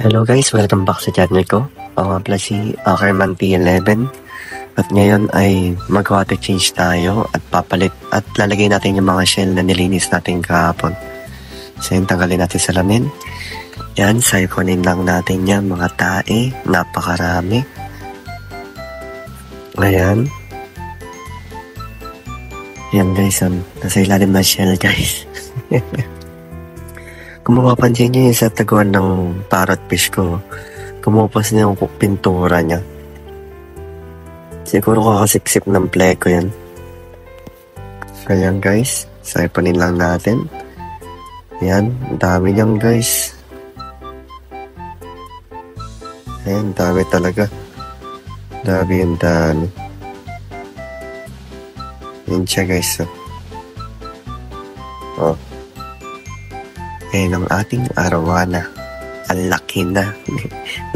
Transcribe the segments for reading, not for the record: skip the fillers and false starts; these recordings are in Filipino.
Hello guys, welcome back sa channel ko. Ako nga pala si Ackerman P11 at ngayon ay mag-water change tayo at papalit at lalagay natin yung mga shell na nilinis natin kahapon. So yun, tanggalin natin salamin. Yan, siphonin lang natin yan mga tae, napakarami. Ayan. Yan guys, nasa ilalim na shell guys. Kung mapapansin nyo yung sa taguan ng parrot fish ko, kumupas na yung pintura niya. Siguro kakasiksip ng pleko yan. So yan guys, siphonin lang natin. Yan, dami niyan guys. Ayan, dami talaga. Dami yung dami. Yan siya guys. Oh. Ayan ang ating arawana. Ang laki na.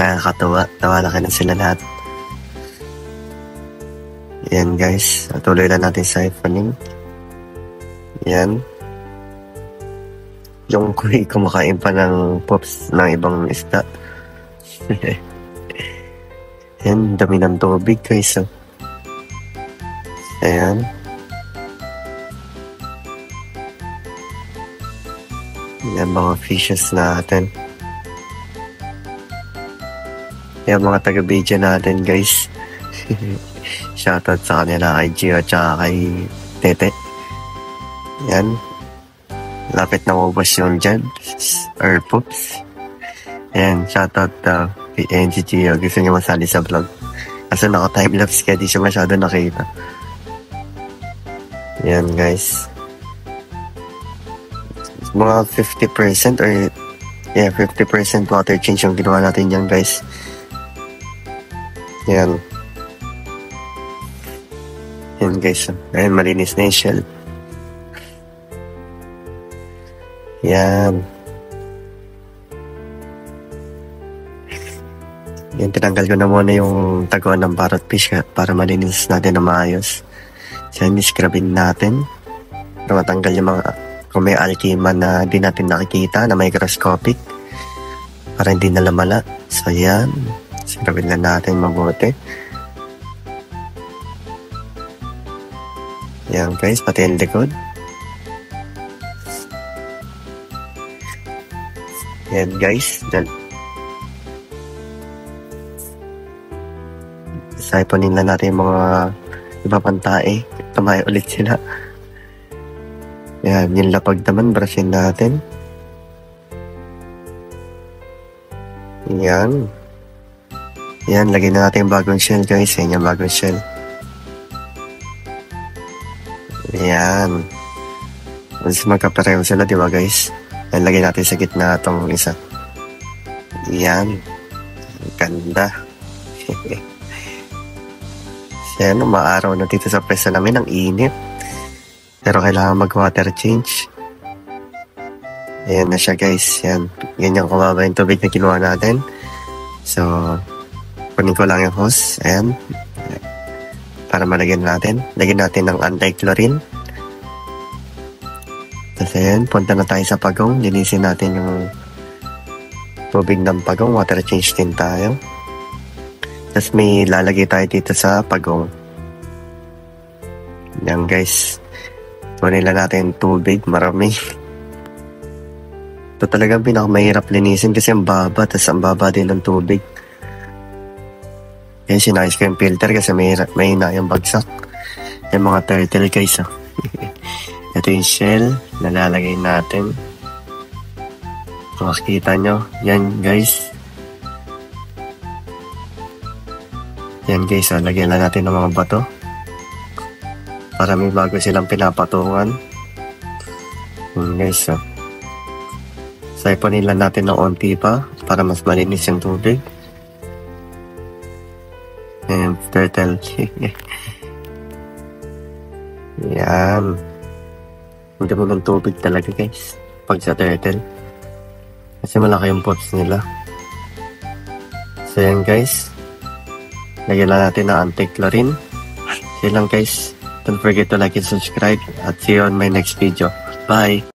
Nakakatawa. Nawala na sila lahat. Ayan guys. Tuloy lang natin siphoning. Ayan. Yung kuy kumakain pa ng pops ng ibang isda. Ayan. Dami ng tubig guys. Ayan. Yan mga fishes natin. Yan mga taga-video natin guys. Shoutout sa kanila kay Gio at saka kay Tete. Yan. Lapit na maubos yung dyan. Or poops. Yan. Shoutout kay NG Gio. Gusto niya masali sa vlog. Kasi naka-timelapse kaya di siya masyado nakita. Yan guys. Mga 50% or 50% water change yung ginawa natin dyan guys. Yan. Yan guys. Ayan, malinis na yung shell. Yan. Yan, tinanggal ko na muna yung taguan ng parrot fish para malinis natin na maayos. So yan, iscrubin natin para matanggal yung mga kung may alkima na di natin nakikita na microscopic para hindi na lamala. So yan, sigurabin lang natin mabuti. Yan guys, pati yung likod. Yan guys, dyan. Siphonin na natin yung mga iba pang tae. Tumayo ulit sila. Yan, yung lapag naman, brushin natin. Yan. Yan, lagyan na natin yung bagong shell guys. Yan yung bagong shell. Yan. Mas magkapareho sila, di ba guys? Yan, lagyan natin sa gitna itong isa. Yan. Ganda. Yan, umaaraw na dito sa pwesto namin. Ang init. Pero kailangan mag-water change. Ayan na siya guys. Yan. Ganyan kumaba yung tubig na kinuha natin. So, kunin ko lang yung hose. Ayan. Para malagyan natin. Lagyan natin ng anti-chlorine. Tapos ayan, punta na tayo sa pagong. Linisin natin yung tubig ng pagong. Water change din tayo. Tapos may lalagay tayo dito sa pagong. Yan guys. Kunin lang natin tubig, marami. Ito talagang pinakamahirap linisin kasi ang baba, tapos ang baba din ng tubig. Kaya sinayos ko yung filter kasi may na yung bagsak. Yung mga turtle guys. Ito yung shell na lalagay natin. Kung makikita nyo, yan guys. Yan guys, lagyan lang natin ng mga bato. Para may bago silang pinapatungan. Guys, siphonin lang natin ng onti pa para mas malinis yung tubig. And turtle. Yan. Hindi mo ng tubig talaga guys pag sa turtle. Kasi malaki yung pots nila. So yan guys. Lagyan lang natin ng anti-chlorine. So yan lang guys. Don't forget to like and subscribe at see you on my next video. Bye!